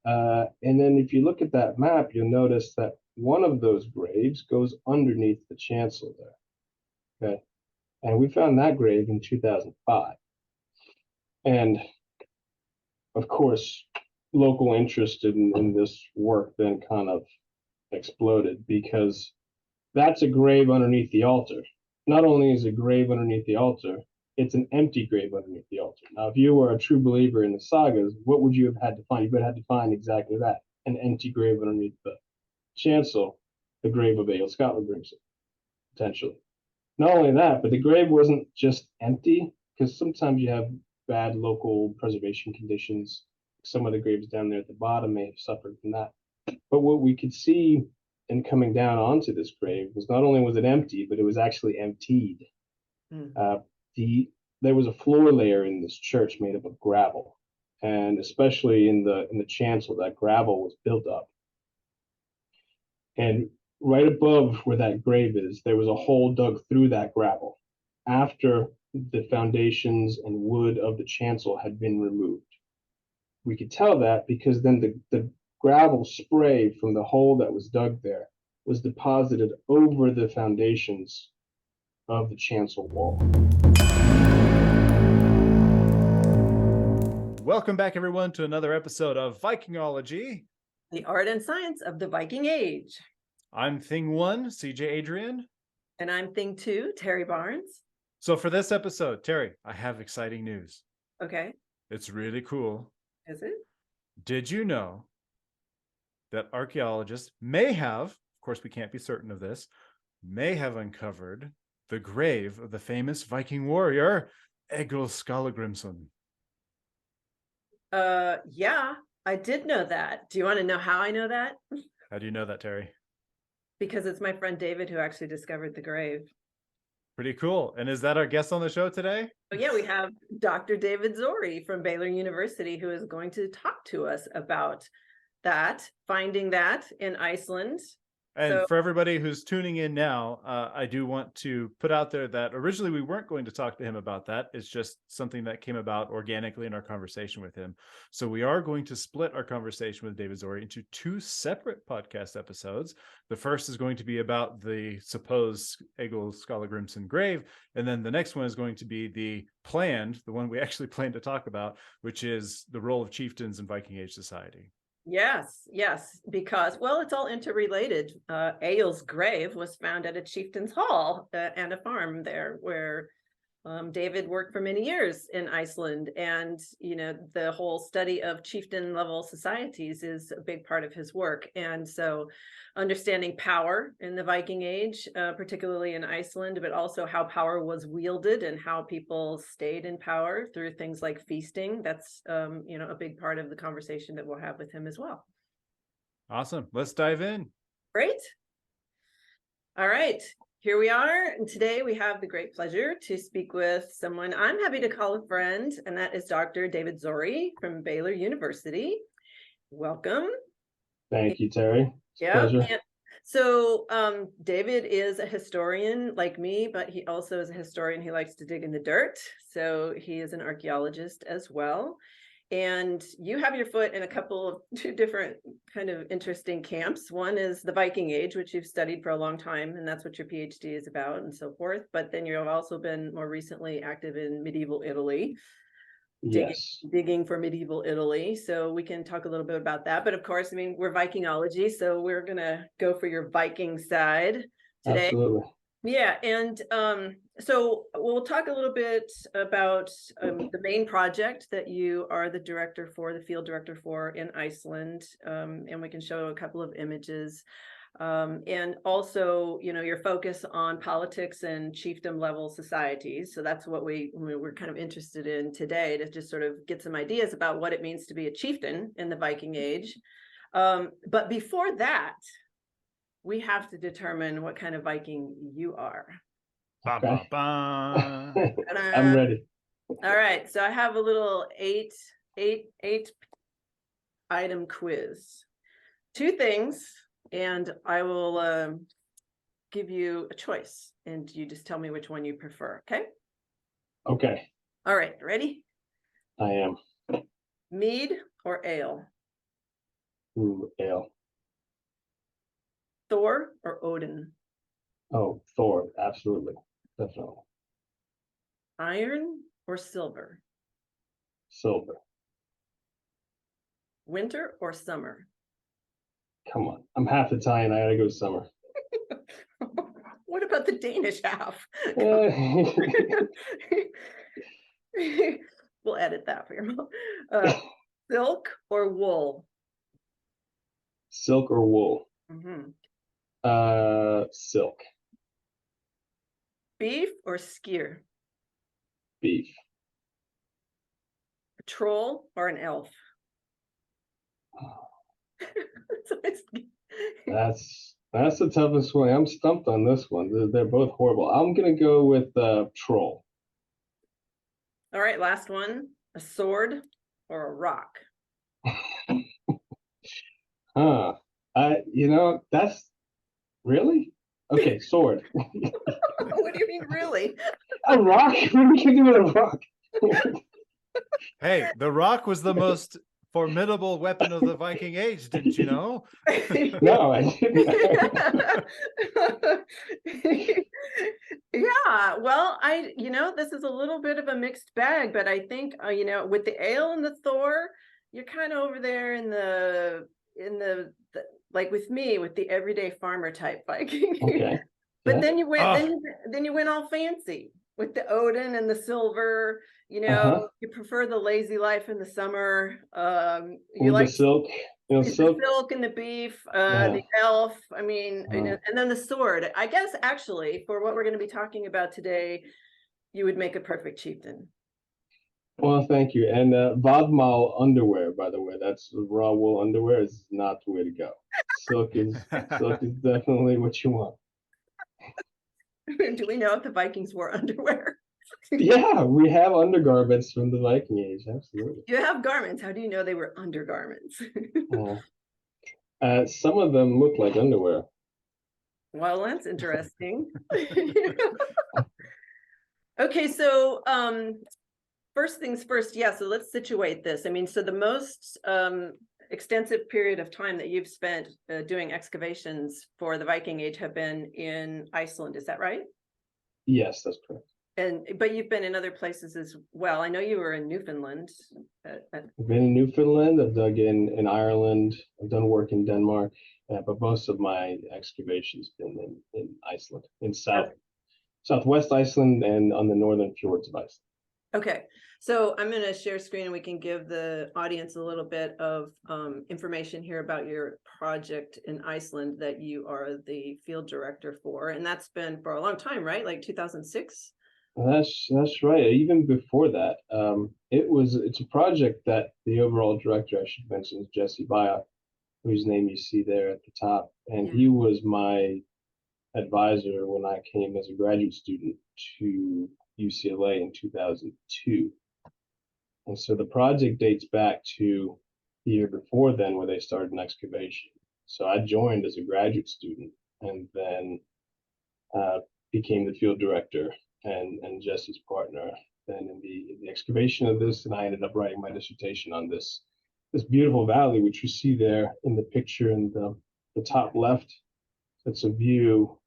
And then if you look at that map, you'll notice that one of those graves goes underneath the chancel there. Okay. And we found that grave in 2005. And of course, local interest in this work then kind of exploded because that's a grave underneath the altar. Not only is a grave underneath the altar, it's an empty grave underneath the altar. Now, if you were a true believer in the sagas, what would you have had to find? You would have had to find exactly that, an empty grave underneath the chancel, the grave of Egil Skallagrímsson, potentially. Not only that, but the grave wasn't just empty, because sometimes you have bad local preservation conditions. Some of the graves down there at the bottom may have suffered from that. But what we could see in coming down onto this grave was not only was it empty, but it was actually emptied. Uh, there was a floor layer in this church made up of gravel, and especially in the chancel, that gravel was built up. And right above where that grave is, there was a hole dug through that gravel after the foundations and wood of the chancel had been removed. We could tell that because then the gravel spray from the hole that was dug there was deposited over the foundations of the chancel wall. Welcome back, everyone, to another episode of Vikingology, the art and science of the Viking Age. I'm Thing 1, CJ Adrian. And I'm Thing 2, Terry Barnes. So for this episode, Terry, I have exciting news. Okay. It's really cool. Is it? Did you know that archaeologists may have, of course we can't be certain of this, may have uncovered the grave of the famous Viking warrior, Egil Skallagrímsson? Yeah, I did know that. Do you want to know how I know that? How do you know that, Terry? Because it's my friend David who actually discovered the grave. Pretty cool. And is that our guest on the show today? Oh, yeah, we have Dr. David Zori from Baylor University who is going to talk to us about that, finding that in Iceland. And for everybody who's tuning in now, I do want to put out there that originally we weren't going to talk to him about that. It's just something that came about organically in our conversation with him. So we are going to split our conversation with David Zori into two separate podcast episodes. The first is going to be about the supposed Egil Skallagrímsson grave. And then the next one is going to be the one we actually planned to talk about, which is the role of chieftains in Viking Age society. Yes, because, well, it's all interrelated. Egil's grave was found at a chieftain's hall and a farm there where David worked for many years in Iceland. And, the whole study of chieftain level societies is a big part of his work. And so understanding power in the Viking Age, particularly in Iceland, but also how power was wielded and how people stayed in power through things like feasting. That's, a big part of the conversation that we'll have with him as well. Awesome. Let's dive in. Great. All right. Here we are, and today we have the great pleasure to speak with someone I'm happy to call a friend, and that is Dr. David Zori from Baylor University. Welcome. Thank you, Terry. Yeah. So David is a historian like me, but he also is a historian who likes to dig in the dirt. So he is an archaeologist as well. And you have your foot in two different kind of interesting camps. One is the Viking Age, which you've studied for a long time, and that's what your PhD is about and so forth. But then you've also been more recently active in medieval Italy, digging for medieval Italy. So we can talk a little bit about that. But of course, we're Vikingology, so we're going to go for your Viking side today. Absolutely. Yeah, and so we'll talk a little bit about the main project that you are the field director for in Iceland, and we can show a couple of images. And also, your focus on politics and chiefdom level societies. So that's what we're kind of interested in today, to just sort of get some ideas about what it means to be a chieftain in the Viking Age. But before that, we have to determine what kind of Viking you are. Okay. I'm ready. All right. So I have a little eight item quiz. 2 things, and I will give you a choice, and you just tell me which one you prefer. Okay? Okay. All right. Ready? I am. Mead or ale? Ooh, ale. Thor or Odin? Oh, Thor, absolutely. Definitely. Iron or silver? Silver. Winter or summer? Come on. I'm half Italian. I gotta go summer. What about the Danish half? We'll edit that for your mom. Silk or wool? Silk or wool? Mhm. Silk. Beef or skyr? Beef. A troll or an elf? That's the toughest one. I'm stumped on this one. They're both horrible. I'm gonna go with troll. All right, last one. A sword or a rock? Huh. That's really okay. Sword. What do you mean, really? A rock? What are we gonna do with a rock? Hey, the rock was the most formidable weapon of the Viking Age, didn't you know? No, I didn't. Yeah, well, this is a little bit of a mixed bag, but I think, with the ale and the Thor, you're kind of over there in the like with me, with the everyday farmer type Viking. Okay. But Yeah. then you went, then you went all fancy with the Odin and the silver. You prefer the lazy life in the summer. You With like the silk. the Silk. silk and the beef, Yeah. the elf. I mean, and then the sword. I guess actually, for what we're going to be talking about today, you would make a perfect chieftain. Well, thank you. And Vodmal underwear, by the way, that's raw wool underwear is not the way to go. Silk is definitely what you want. Do we know if the Vikings wore underwear? Yeah, we have undergarments from the Viking Age. Absolutely. You have garments. How do you know they were undergarments? Some of them look like underwear. Well, that's interesting. Okay, so first things first, yeah, so let's situate this. I mean, so the most extensive period of time that you've spent doing excavations for the Viking Age have been in Iceland, is that right? Yes, that's correct. But you've been in other places as well. I know you were in Newfoundland. I've been in Newfoundland. I've dug in Ireland. I've done work in Denmark, but most of my excavations been in Iceland, in southwest Iceland, and on the northern fjords of Iceland. Okay, so I'm going to share screen and we can give the audience a little bit of information here about your project in Iceland that you are the field director for, and that's been for a long time, right? Like 2006. That's right. Even before that, it's a project that the overall director, I should mention, is Jesse Baya, whose name you see there at the top, and he was my advisor when I came as a graduate student to UCLA in 2002. And so the project dates back to the year before then, where they started an excavation. So I joined as a graduate student and then became the field director and Jesse's partner then in the excavation of this. And I ended up writing my dissertation on this beautiful valley, which you see there in the picture in the top left. It's a view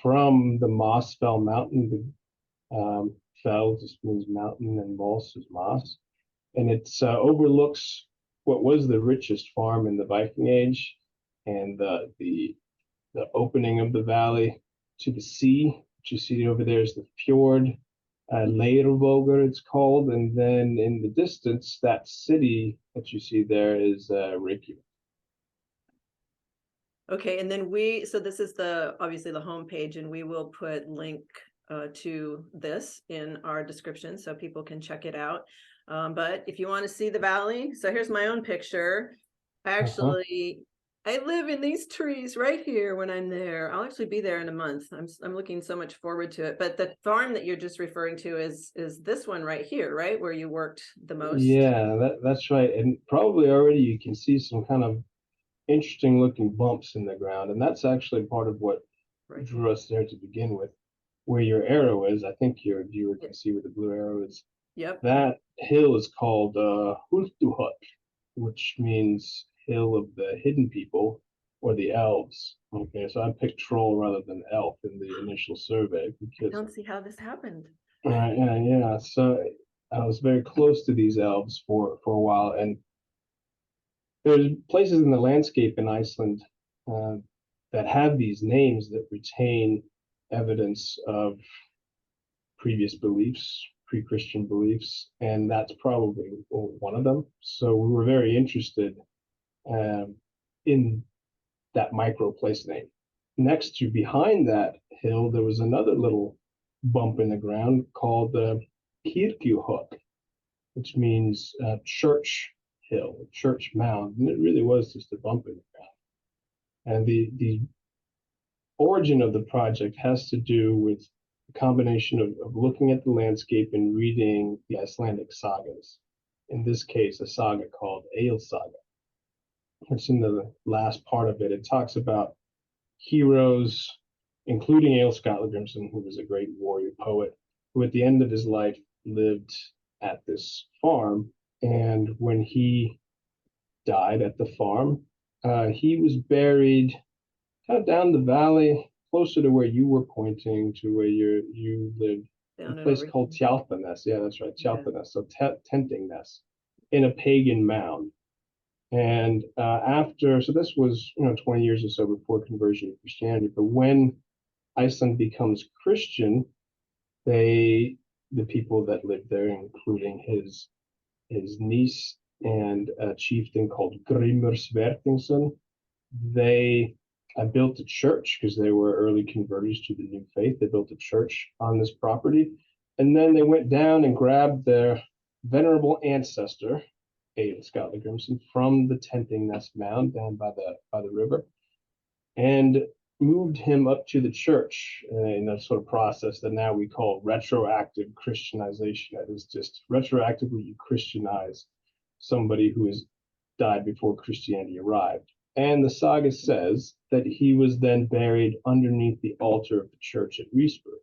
from the Mossfell Mountain. Fell just means mountain, and Moss is moss, and it overlooks what was the richest farm in the Viking Age, and the opening of the valley to the sea, which you see over there is the fjord, Leirvogur it's called, and then in the distance, that city that you see there is Reykjavik. Okay, and then so this is obviously the homepage, and we will put link to this in our description so people can check it out. But if you want to see the valley, so here's my own picture. I live in these trees right here when I'm there. I'll actually be there in a month. I'm looking so much forward to it. But the farm that you're just referring to is this one right here, right? Where you worked the most. Yeah, that's right. And probably already you can see some kind of interesting looking bumps in the ground. And that's actually part of what drew us there to begin with. Where your arrow is, I think your viewer can see where the blue arrow is. Yep. That hill is called Hultuhut, which means hill of the hidden people or the elves. Okay, so I picked troll rather than elf in the initial survey I because don't see how this happened. yeah. So I was very close to these elves for a while, and there's places in the landscape in Iceland uh, that have these names that retain evidence of previous beliefs, pre-Christian beliefs, and that's probably one of them. So we were very interested in that micro place name. Next to behind that hill, there was another little bump in the ground called the Kirkjuhöll, which means church hill, church mound, and it really was just a bump in the ground. And the origin of the project has to do with a combination of looking at the landscape and reading the Icelandic sagas. In this case, a saga called Egil Saga. It's in the last part of it. It talks about heroes, including Egil Skallagrímsson, who was a great warrior poet, who at the end of his life lived at this farm. And when he died at the farm, he was buried kind of down the valley, closer to where you were pointing to where you lived, a place called Tjaldanes. Yeah, that's right, Tjaldanes. So tenting nest in a pagan mound. And so this was 20 years or so before conversion to Christianity. But when Iceland becomes Christian, the people that lived there, including his niece and a chieftain called Grimur Svertingsson, they built a church because they were early converters to the new faith. They built a church on this property, and then they went down and grabbed their venerable ancestor, Egil Skallagrímsson, from the tenting nest mound down by the river, and moved him up to the church in a sort of process that now we call retroactive Christianization. That is just retroactively you Christianize somebody who has died before Christianity arrived. And the saga says that he was then buried underneath the altar of the church at Risberg.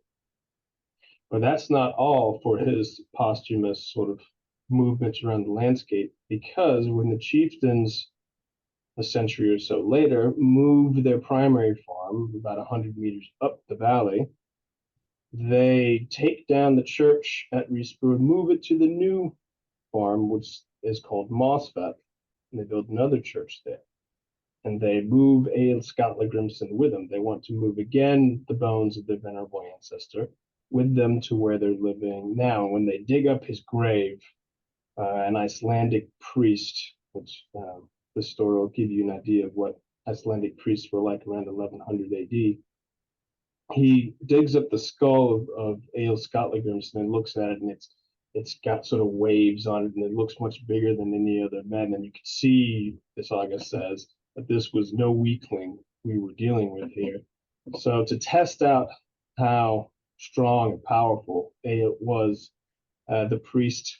But that's not all for his posthumous sort of movements around the landscape, because when the chieftains a century or so later moved their primary farm about 100 meters up the valley, they take down the church at Risberg, move it to the new farm, which is called Mosfell, and they build another church there. And they move Egil Skallagrímsson with them. They want to move again the bones of their venerable ancestor with them to where they're living now. And when they dig up his grave, an Icelandic priest, which the story will give you an idea of what Icelandic priests were like around 1100 AD. He digs up the skull of Egil Skallagrímsson and looks at it, and it's got sort of waves on it, and it looks much bigger than any other men. And you can see, the saga says, that this was no weakling we were dealing with here. So to test out how strong and powerful Egil was, the priest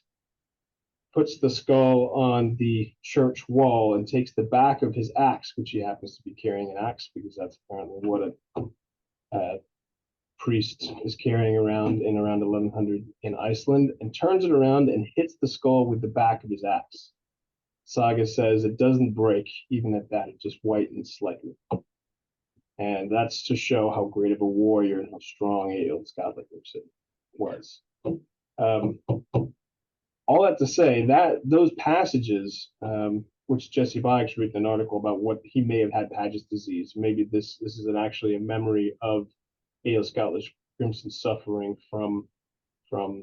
puts the skull on the church wall and takes the back of his axe, which he happens to be carrying an axe because that's apparently what a priest is carrying around in around 1100 in Iceland, and turns it around and hits the skull with the back of his axe. Saga says it doesn't break even at that, it just whitens slightly. And that's to show how great of a warrior and how strong Egil Skallagrímsson was. All that to say that those passages, which Jesse Bikes written an article about what he may have had Paget's disease. Maybe this is actually a memory of Egil Skallagrímsson suffering from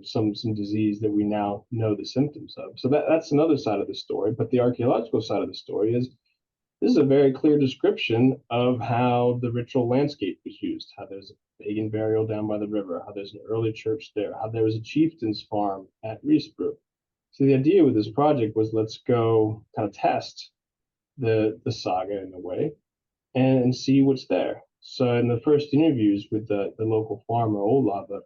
some disease that we now know the symptoms of. So that's another side of the story. But the archaeological side of the story is this is a very clear description of how the ritual landscape was used, how there's a pagan burial down by the river, how there's an early church there, how there was a chieftain's farm at Risberg. So the idea with this project was let's go kind of test the saga in a way and see what's there. So in the first interviews with the local farmer, Olava,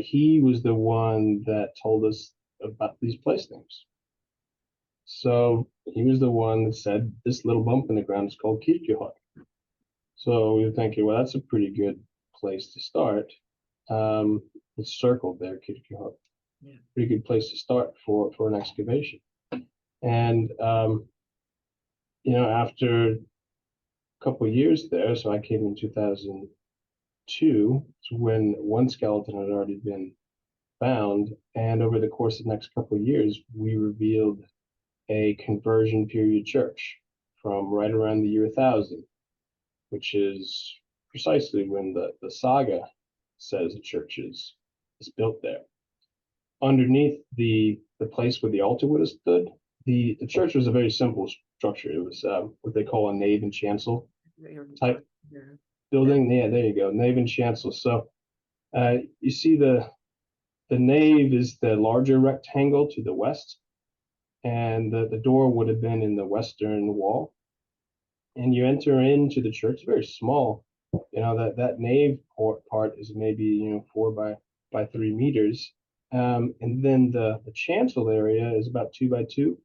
he was the one that told us about these place names. So he was the one that said this little bump in the ground is called Kirkjuhöll. So we were thinking, well, that's a pretty good place to start. It's circled there, Kirkjuhöll. Yeah. Pretty good place to start for an excavation. And after a couple of years there, so I came in 2002, when one skeleton had already been found, and over the course of the next couple of years, we revealed a conversion period church from right around the year 1000, which is precisely when the Saga says a church is built there. Underneath the place where the altar would have stood, the church was a very simple structure. It was what they call a nave and chancel type building. Yeah, there you go, nave and chancel. So you see the nave is the larger rectangle to the west, and the door would have been in the western wall. And you enter into the church, very small. That nave part is maybe 4 by 3 meters, and then the chancel area is about 2 by 2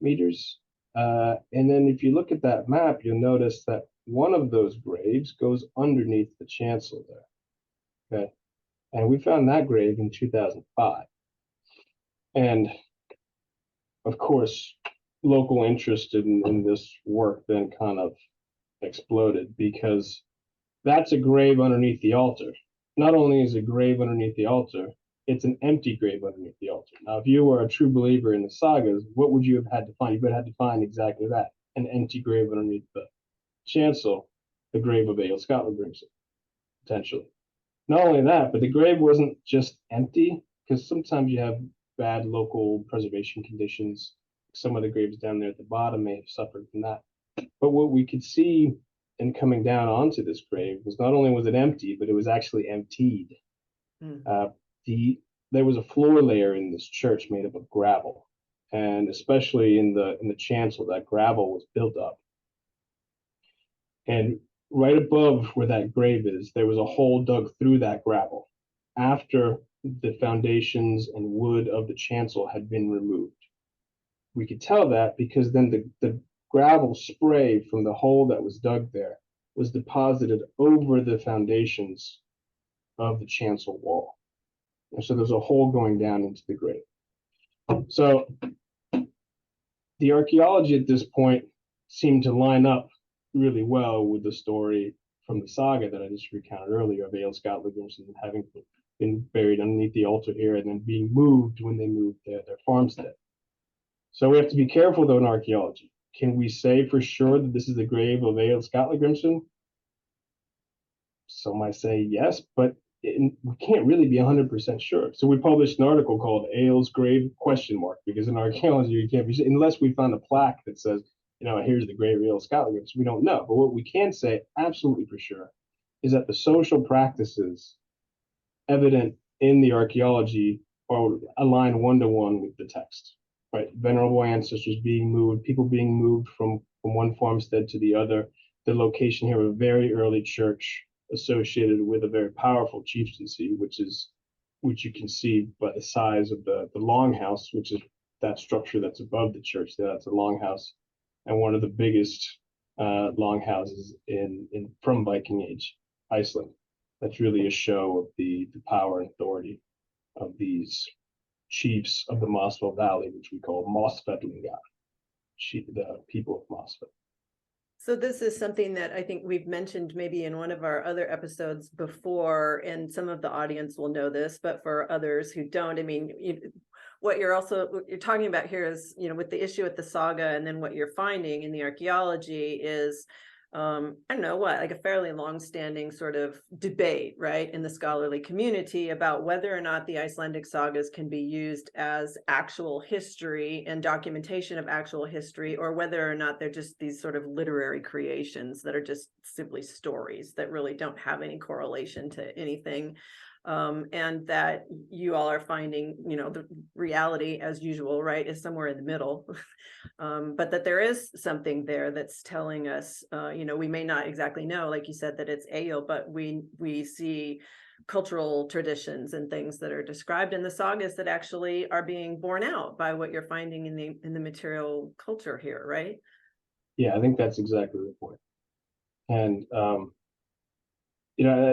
meters. And then if you look at that map, you'll notice that one of those graves goes underneath the chancel there. Okay, and we found that grave in 2005, and of course, local interest in this work then kind of exploded, because that's a grave underneath the altar. Not only is a grave underneath the altar, it's an empty grave underneath the altar. Now, if you were a true believer in the sagas, what would you have had to find? You would have had to find exactly that, an empty grave underneath the chancel, the grave of Egil Skallagrímsson, potentially. Not only that, but the grave wasn't just empty, because sometimes you have bad local preservation conditions. Some of the graves down there at the bottom may have suffered from that. But what we could see in coming down onto this grave was not only was it empty, but it was actually emptied. There was a floor layer in this church made up of gravel, and especially in the chancel, that gravel was built up. And right above where that grave is, there was a hole dug through that gravel after the foundations and wood of the chancel had been removed. We could tell that because then the gravel spray from the hole that was dug there was deposited over the foundations of the chancel wall. And so there's a hole going down into the grave. So the archaeology at this point seemed to line up really well with the story from the saga that I just recounted earlier of Egil Skallagrímsson having been buried underneath the altar here and then being moved when they moved their farmstead. So we have to be careful, though, in archaeology. Can we say for sure that this is the grave of Egil Skallagrímsson? Some might say yes, but we can't really be 100% sure. So we published an article called Egil's Grave ? Because in archaeology, you can't be, unless we found a plaque that says, here's the grave of Egil Skallagrímsson. We don't know. But what we can say absolutely for sure is that the social practices evident in the archaeology are aligned one-to-one with the text. Right, venerable ancestors being moved, people being moved from one farmstead to the other. The location here of a very early church associated with a very powerful chieftaincy, which you can see by the size of the longhouse, which is that structure that's above the church. That's a longhouse, and one of the biggest longhouses from Viking Age, Iceland. That's really a show of the power and authority of these chiefs of the Mosfell Valley, which we call Mosfellingar, the people of Mosfell. So this is something that I think we've mentioned maybe in one of our other episodes before, and some of the audience will know this, but for others who don't, I mean, what you're talking about here is, with the issue with the saga, and then what you're finding in the archaeology is, I don't know what, like a fairly long-standing sort of debate, right, in the scholarly community about whether or not the Icelandic sagas can be used as actual history and documentation of actual history, or whether or not they're just these sort of literary creations that are just simply stories that really don't have any correlation to anything. And that you all are finding, the reality as usual, right, is somewhere in the middle, but that there is something there that's telling us, we may not exactly know, like you said, that it's Egil, but we see cultural traditions and things that are described in the sagas that actually are being borne out by what you're finding in the material culture here, right? Yeah, I think that's exactly the point. And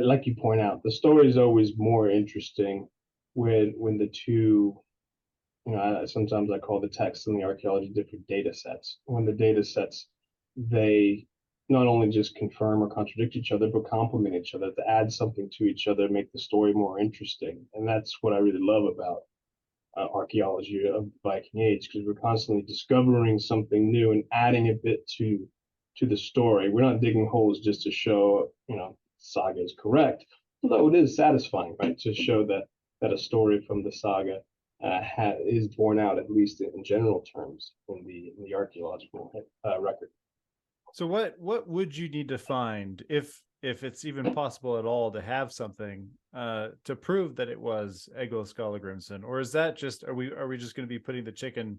like you point out, the story is always more interesting when the two, sometimes I call the text and the archaeology different data sets. When the data sets they not only just confirm or contradict each other, but complement each other to add something to each other, make the story more interesting. And that's what I really love about archaeology of the Viking Age, because we're constantly discovering something new and adding a bit to the story. We're not digging holes just to show, Saga is correct, although it is satisfying, right, to show that a story from the Saga is borne out, at least in general terms, in the archaeological record. So what would you need to find, if it's even possible at all, to have something to prove that it was Egil Skallagrímsson? Or is that just, are we just going to be putting the chicken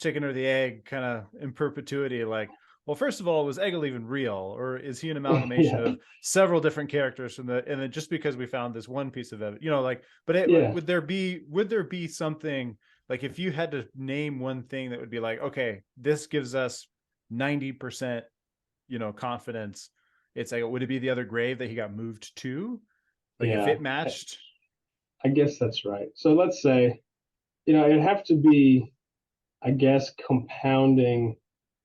or the egg kind of in perpetuity? Like, well, first of all, was Egil even real, or is he an amalgamation of several different characters and then just because we found this one piece of evidence, but would there be something, like, if you had to name one thing that would be like, okay, this gives us 90% confidence it's like, would it be the other grave that he got moved to, like, if it matched? I guess that's right. So let's say, it'd have to be, I guess, compounding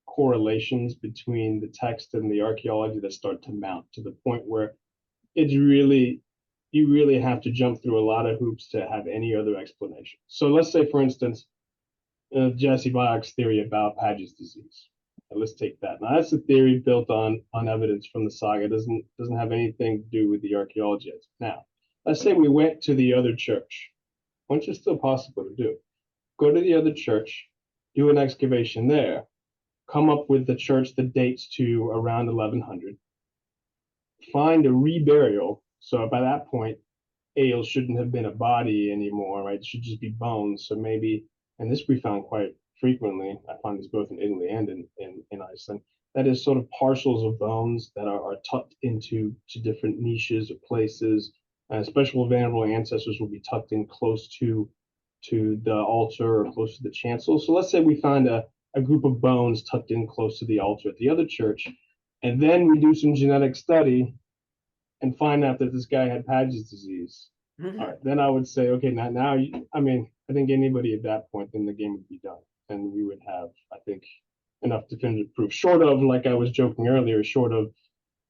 correlations between the text and the archaeology that start to mount to the point where you really have to jump through a lot of hoops to have any other explanation. So let's say, for instance, Jesse Biock's theory about Paget's disease. Let's take that. Now, that's a theory built on evidence from the Saga. It doesn't have anything to do with the archaeology. Now, let's say we went to the other church, which is still possible to do. Go to the other church, do an excavation there, come up with the church that dates to around 1100, find a reburial. So by that point, Egil shouldn't have been a body anymore, right? It should just be bones. So maybe, and this we found quite frequently, I find this both in Italy and in Iceland, that is sort of parcels of bones that are tucked into different niches or places. Special venerable ancestors will be tucked in close to the altar or close to the chancel. So let's say we find a group of bones tucked in close to the altar at the other church, and then we do some genetic study and find out that this guy had Paget's disease. Mm-hmm. All right, then I would say, okay, now I think anybody at that point, then the game would be done, and we would have, I think, enough definitive proof, short of, like I was joking earlier, short of,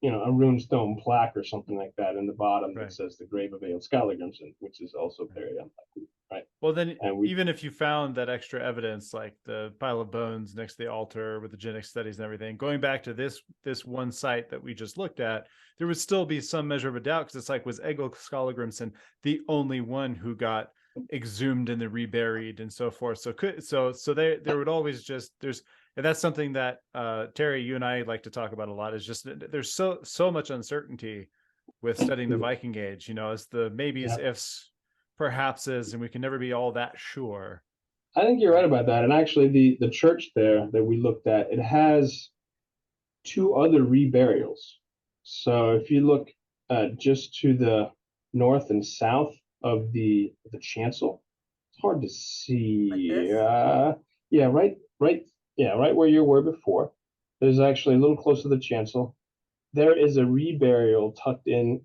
a runestone plaque or something like that in the bottom that says the grave of Egil Skallagrímsson, which is also very unlikely, right? Well, then, even if you found that extra evidence, like the pile of bones next to the altar with the genetic studies and everything, going back to this one site that we just looked at, there would still be some measure of a doubt, because it's like, was Egil Skallagrímsson the only one who got exhumed and then reburied and so forth? So there would always just, and that's something that Terry, you and I like to talk about a lot, is just there's so much uncertainty with studying the Viking Age, as the maybes, ifs, perhapses, and we can never be all that sure. I think you're right about that. And actually, the church there that we looked at, it has 2 other reburials. So if you look just to the north and south of the chancel, it's hard to see. Like right where you were before. There's actually a little close to the chancel. There is a reburial tucked in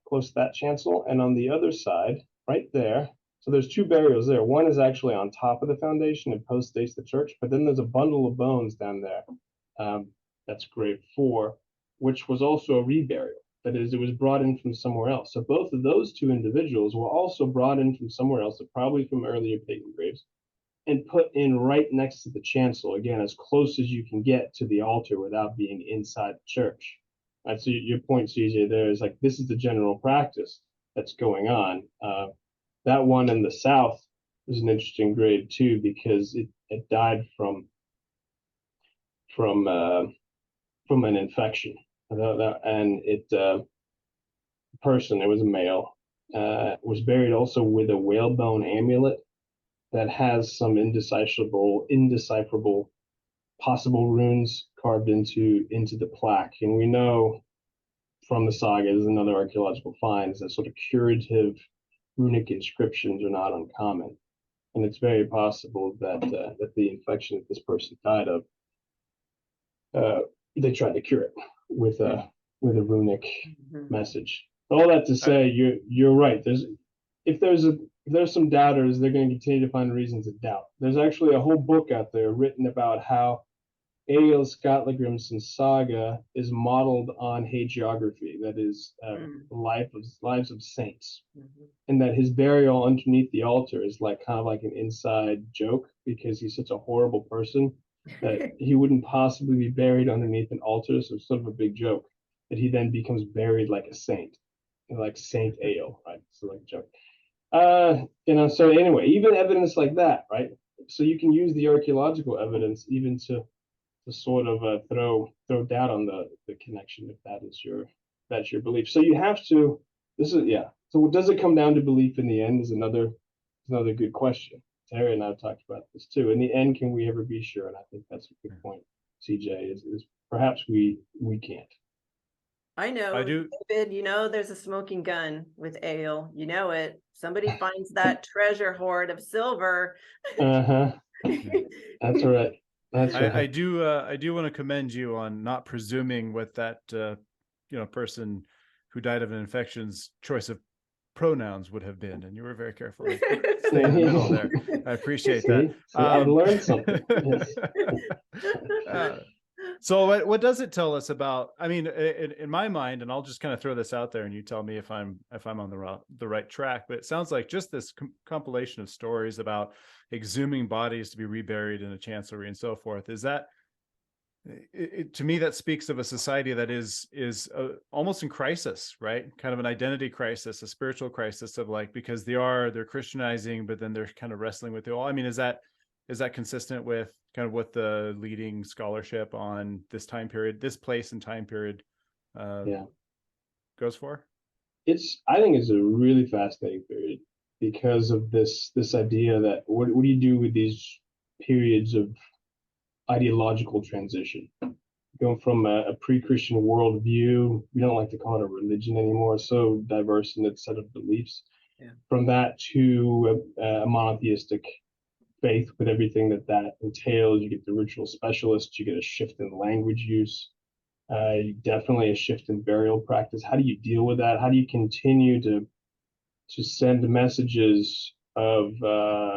close to that chancel, and on the other side, right there. So there's 2 burials there. One is actually on top of the foundation and postdates the church, but then there's a bundle of bones down there. That's grave 4, which was also a reburial. That is, it was brought in from somewhere else. So both of those 2 individuals were also brought in from somewhere else, probably from earlier pagan graves, and put in right next to the chancel, again, as close as you can get to the altar without being inside the church. Right, so your point, CJ, there is like, this is the general practice that's going on. That one in the south was an interesting grave too, because it died from an infection, and it person, it was a male, was buried also with a whalebone amulet that has some indecipherable possible runes carved into the plaque. And we know from the Saga, there's another archaeological find, that sort of curative runic inscriptions are not uncommon. And it's very possible that the infection that this person died of, they tried to cure it with a runic message. All that to say, you're right. If there's some doubters, they're going to continue to find reasons to doubt. There's actually a whole book out there written about how Egil Skallagrímsson's Saga is modeled on hagiography, that is, lives of saints, and that his burial underneath the altar is like kind of like an inside joke because he's such a horrible person that he wouldn't possibly be buried underneath an altar. So it's sort of a big joke that he then becomes buried like a saint, like Saint Egil, right? So like a joke. So anyway, even evidence like that, right? So you can use the archaeological evidence even to sort of throw doubt on the connection if that's your belief. So you have to. This is yeah. So does it come down to belief in the end? Is another good question. Terry and I have talked about this too. In the end, can we ever be sure? And I think that's a good point. CJ is perhaps we can't. I know, I do. David, there's a smoking gun with Egil. You know it. Somebody finds that treasure hoard of silver. Uh-huh. That's right. That's right. I do want to commend you on not presuming what that person who died of an infection's choice of pronouns would have been, and you were very careful to stay in the middle there. I appreciate that. I've learned something. So what does it tell us about, I mean, in my mind, and I'll just kind of throw this out there and you tell me if I'm on the right track, but it sounds like just this compilation of stories about exhuming bodies to be reburied in a chancellery and so forth. Is that, to me, that speaks of a society that is almost in crisis, right? Kind of an identity crisis, a spiritual crisis of like, because they're Christianizing, but then they're kind of wrestling with it all. I mean, is that consistent with kind of what the leading scholarship on this time period, this place and time period goes for? I think it's a really fascinating period because of this idea that what do you do with these periods of ideological transition? Going from a pre-Christian worldview, we don't like to call it a religion anymore, so diverse in its set of beliefs. Yeah. From that to a monotheistic faith with everything that entails. You get the ritual specialists, you get a shift in language use, definitely a shift in burial practice. How do you deal with that? How do you continue to send messages of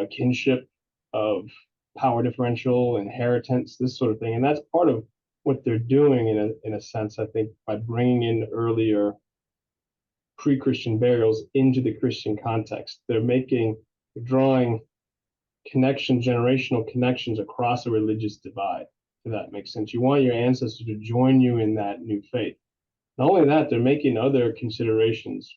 kinship, of power differential, inheritance, this sort of thing? And that's part of what they're doing in a sense, I think, by bringing in earlier pre-Christian burials into the Christian context. They're drawing generational connections across a religious divide, if that makes sense. You want your ancestors to join you in that new faith. Not only that, they're making other considerations.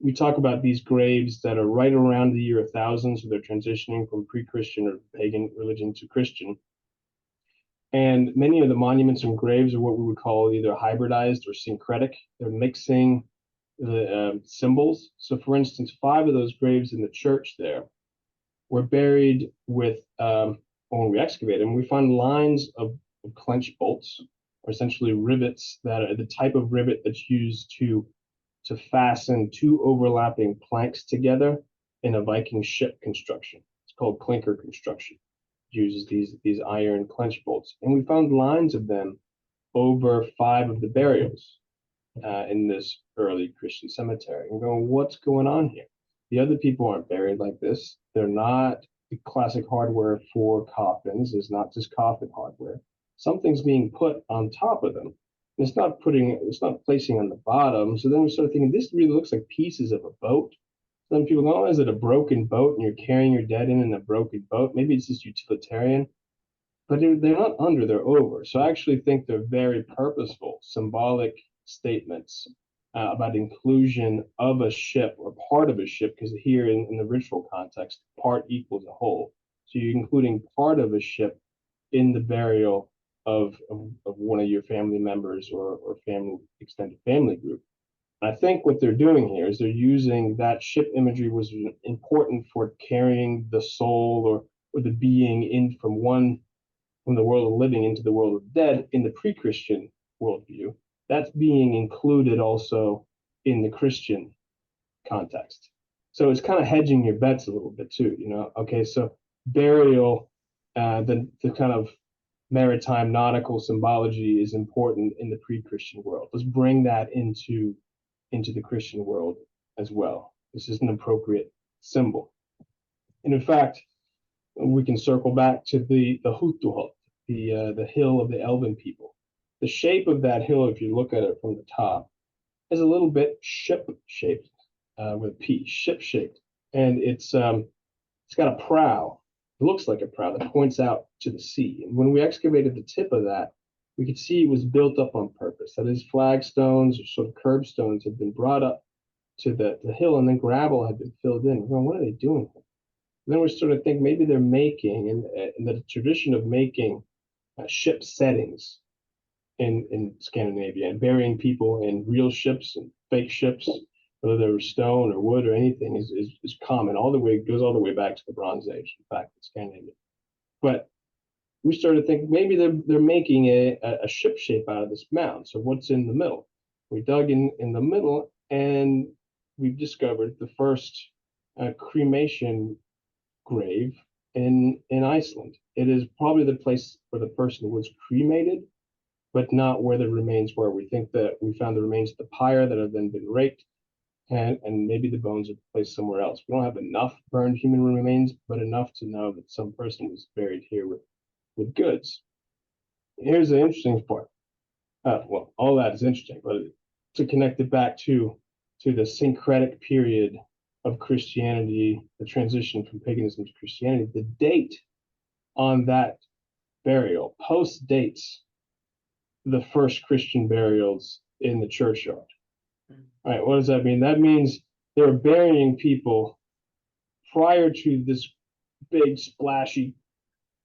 We talk about these graves that are right around the year 1000, so they're transitioning from pre-Christian or pagan religion to Christian. And many of the monuments and graves are what we would call either hybridized or syncretic. They're mixing the symbols. So for instance, 5 of those graves in the church there were buried with, when we excavated them, we found lines of clench bolts, or essentially rivets that are the type of rivet that's used to fasten 2 overlapping planks together in a Viking ship construction. It's called clinker construction. It uses these iron clench bolts. And we found lines of them over 5 of the burials in this early Christian cemetery. And going, what's going on here? The other people aren't buried like this. They're not the classic hardware for coffins. It's not just coffin hardware. Something's being put on top of them. It's not placing on the bottom. So then we started thinking, this really looks like pieces of a boat. Some people go, oh, is it a broken boat and you're carrying your dead in a broken boat? Maybe it's just utilitarian. But they're not under, they're over. So I actually think they're very purposeful, symbolic statements about inclusion of a ship or part of a ship, because here in the ritual context, part equals a whole. So you're including part of a ship in the burial of one of your family members or extended family group. And I think what they're doing here is they're using that ship imagery was important for carrying the soul or the being in from the world of living into the world of dead in the pre-Christian worldview. That's being included also in the Christian context. So it's kind of hedging your bets a little bit too, Okay, so burial, the kind of maritime nautical symbology is important in the pre-Christian world. Let's bring that into the Christian world as well. This is an appropriate symbol. And in fact, we can circle back to the Hutuhult, the hill of the Elven people. The shape of that hill, if you look at it from the top, is a little bit ship-shaped, with a P, ship-shaped. And it's got a prow. It looks like a prow that points out to the sea. And when we excavated the tip of that, we could see it was built up on purpose. That is, flagstones or sort of curbstones had been brought up to the hill, and then gravel had been filled in. We're going, what are they doing here? And then we sort of think maybe they're making, in the tradition of making ship settings in Scandinavia and burying people in real ships and fake ships, whether they were stone or wood or anything, is common. Goes all the way back to the Bronze Age, in fact, in Scandinavia. But we started to think maybe they're making a ship shape out of this mound. So what's in the middle? We dug in the middle, and we've discovered the first cremation grave in Iceland. It is probably the place where the person was cremated, but not where the remains were. We think that we found the remains of the pyre that have then been raked, and maybe the bones are placed somewhere else. We don't have enough burned human remains, but enough to know that some person was buried here with goods. Here's the interesting part. Well, all that is interesting, but to connect it back to the syncretic period of Christianity, the transition from paganism to Christianity, the date on that burial post-dates the first Christian burials in the churchyard. All right, what does that mean? That means they were burying people prior to this big, splashy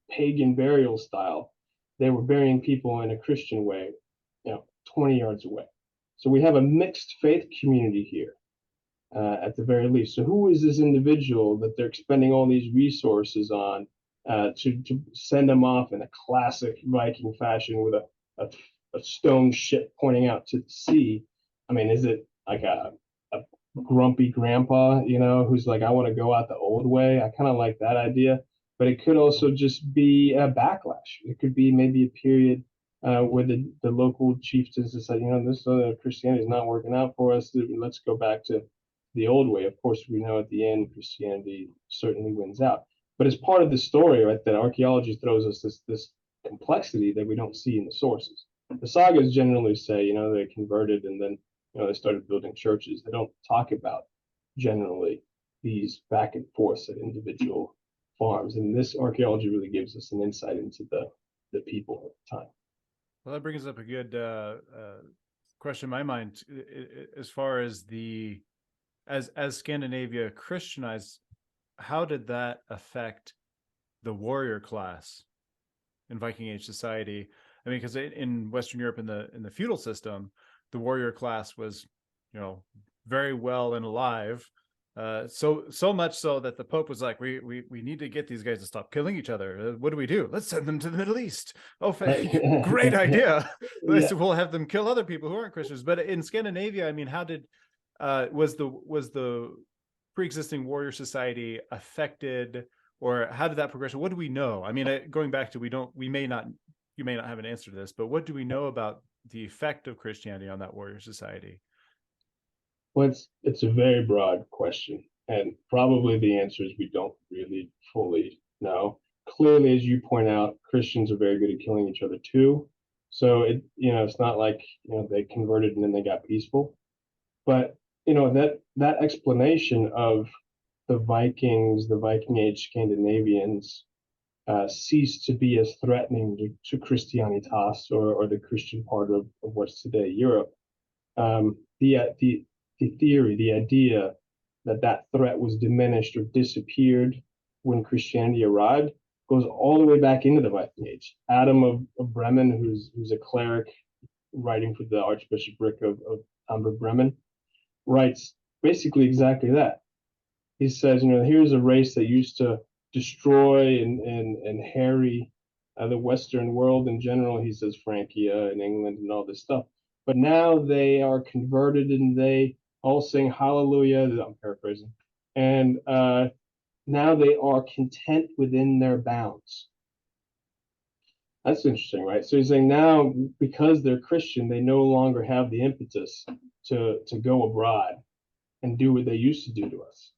pagan burial style. They were burying people in a Christian way, 20 yards away. So we have a mixed faith community here, at the very least. So who is this individual that they're expending all these resources on to send them off in a classic Viking fashion with a stone ship pointing out to the sea? I mean, is it like a grumpy grandpa, who's like, I want to go out the old way? I kind of like that idea. But it could also just be a backlash. It could be maybe a period where the local chieftains decide, this Christianity is not working out for us. Let's go back to the old way. Of course, we know at the end Christianity certainly wins out. But as part of the story, right, that archaeology throws us this complexity that we don't see in the sources. The sagas generally say, they converted and then they started building churches. They don't talk about generally these back and forths at individual farms. And this archaeology really gives us an insight into the people at the time. Well, that brings up a good question in my mind, as far as as Scandinavia Christianized, how did that affect the warrior class in Viking Age society? I mean, because in Western Europe, in the feudal system, the warrior class was, very well and alive. So much so that the Pope was like, we need to get these guys to stop killing each other. What do? Let's send them to the Middle East. Oh, great idea. Yeah. We'll have them kill other people who aren't Christians. But in Scandinavia, I mean, how did was the pre-existing warrior society affected, or how did that progression? What do we know? I mean, going back to you may not have an answer to this, but what do we know about the effect of Christianity on that warrior society? Well, it's a very broad question, and probably the answer is we don't really fully know. Clearly, as you point out, Christians are very good at killing each other too. So it's not like they converted and then they got peaceful. But that explanation of the Vikings, the Viking Age Scandinavians, ceased to be as threatening to Christianitas or the Christian part of what's today Europe. The theory, the idea that threat was diminished or disappeared when Christianity arrived goes all the way back into the Viking Age. Adam of Bremen, who's a cleric writing for the Archbishopric of Bremen, writes basically exactly that. He says, here's a race that used to destroy and harry the Western world in general. He says Francia and England and all this stuff. But now they are converted and they all sing hallelujah. I'm paraphrasing. And now they are content within their bounds. That's interesting, right? So he's saying now, because they're Christian, they no longer have the impetus to go abroad and do what they used to do to us.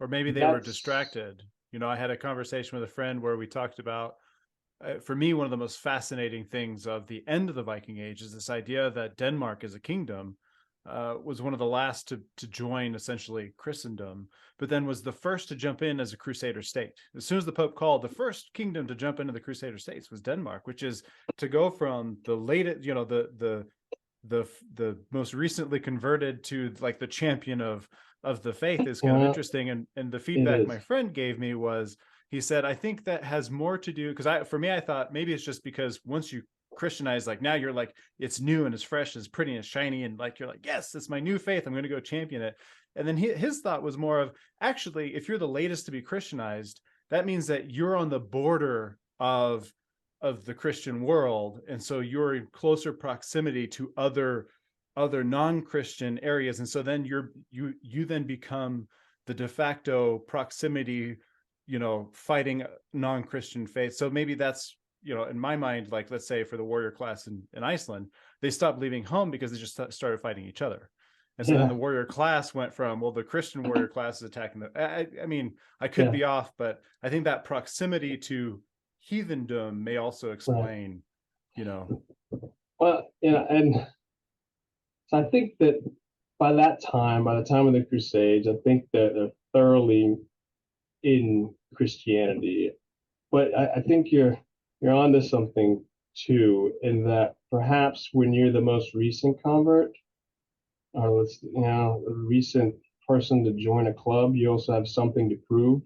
Or maybe they were distracted. You know, I had a conversation with a friend where we talked about, for me, one of the most fascinating things of the end of the Viking Age is this idea that Denmark as a kingdom was one of the last to join essentially Christendom, but then was the first to jump in as a Crusader state. As soon as the Pope called, the first kingdom to jump into the Crusader states was Denmark, which is to go from the latest, you know, the most recently converted to like the champion of the faith is kind of interesting. And the feedback my friend gave me was, he said, I think that has more to do, because for me, I thought maybe it's just because once you Christianize, like now you're like, it's new and it's fresh, and it's pretty and it's shiny, and like you're like, yes, it's my new faith, I'm going to go champion it. And then his thought was more of, actually, if you're the latest to be Christianized, that means that you're on the border of the Christian world, and so you're in closer proximity to other non-Christian areas, and so then you then become the de facto proximity, you know, fighting non-Christian faith. So maybe that's, you know, in my mind, like, let's say for the warrior class in Iceland, they stopped leaving home because they just started fighting each other. And so then the warrior class went from, well, the Christian warrior class is attacking I mean, I could be off, but I think that proximity to heathendom may also explain, you know. Well, yeah, and so I think that by the time of the Crusades, I think that they're thoroughly in Christianity. But I think you're onto something too, in that perhaps when you're the most recent convert, or a recent person to join a club, you also have something to prove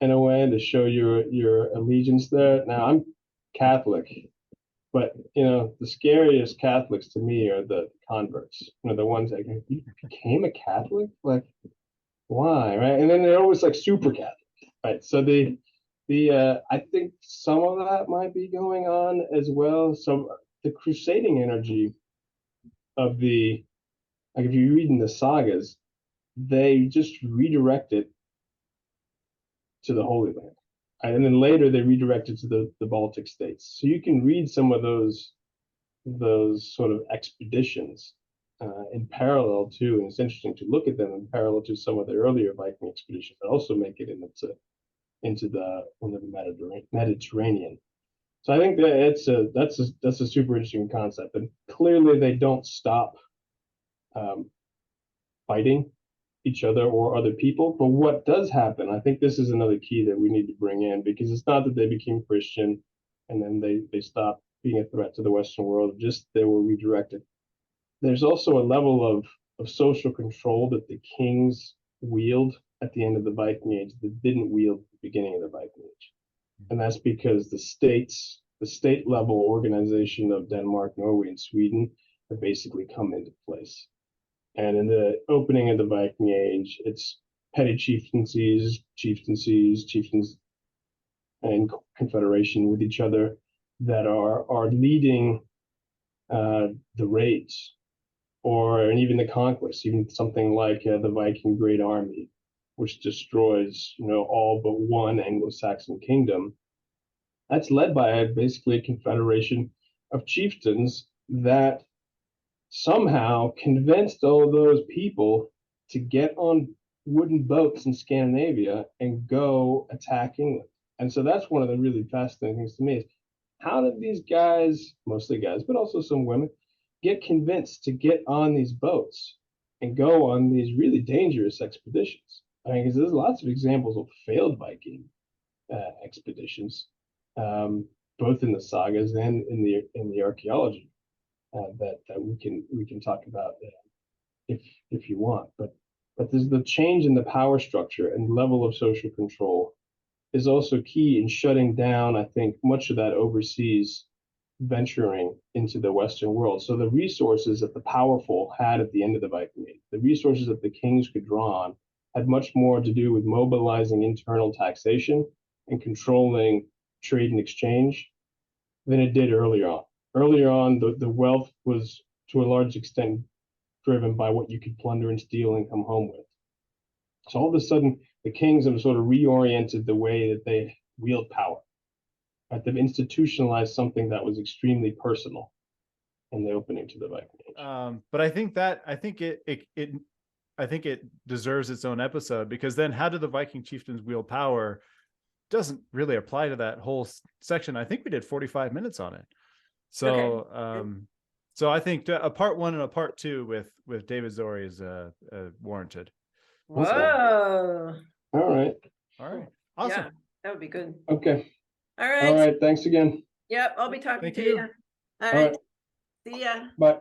in a way to show your allegiance there. Now, I'm Catholic, but you know, the scariest Catholics to me are the converts. You know, the ones that you became a Catholic, like why, right? And then they're always like super Catholic, right? So I think some of that might be going on as well. So the crusading energy of like if you read in the sagas, they just redirect it to the Holy Land. And then later they redirect it to the Baltic states. So you can read some of those sort of expeditions in parallel too. And it's interesting to look at them in parallel to some of the earlier Viking expeditions that also make it into the Mediterranean. So I think that that's a super interesting concept. And clearly they don't stop fighting each other or other people. But what does happen, I think this is another key that we need to bring in, because it's not that they became Christian and then they stopped being a threat to the Western world, just they were redirected. There's also a level of social control that the kings wield at the end of the Viking Age that didn't wield at the beginning of the Viking Age. And that's because the state level organization of Denmark, Norway, and Sweden have basically come into place. And in the opening of the Viking Age, it's petty chieftains, and confederation with each other that are leading the raids, and even the conquest, even something like the Viking Great Army, which destroys, you know, all but one Anglo-Saxon kingdom. That's led by basically a confederation of chieftains that somehow convinced all those people to get on wooden boats in Scandinavia and go attack England. And so that's one of the really fascinating things to me is, how did these guys, mostly guys, but also some women, get convinced to get on these boats and go on these really dangerous expeditions? I mean, because there's lots of examples of failed Viking expeditions, both in the sagas and in the archaeology. That we can talk about if you want, but there's the change in the power structure and level of social control is also key in shutting down, I think, much of that overseas venturing into the Western world. So the resources that the powerful had at the end of the Viking Age, the resources that the kings could draw on, had much more to do with mobilizing internal taxation and controlling trade and exchange than it did earlier on. Earlier on, the wealth was to a large extent driven by what you could plunder and steal and come home with. So all of a sudden, the kings have sort of reoriented the way that they wield power. Right? They've institutionalized something that was extremely personal in the opening to the Viking Age. But I think I think it deserves its own episode, because then how do the Viking chieftains wield power doesn't really apply to that whole section. I think we did 45 minutes on it. So, so I think a part 1 and a part 2 with David Zori is warranted. Whoa. All right. All right. Awesome. Yeah, that would be good. Okay. All right. All right. Thanks again. Yep, I'll be talking Thank to you. you. All All right. right. See ya. Bye.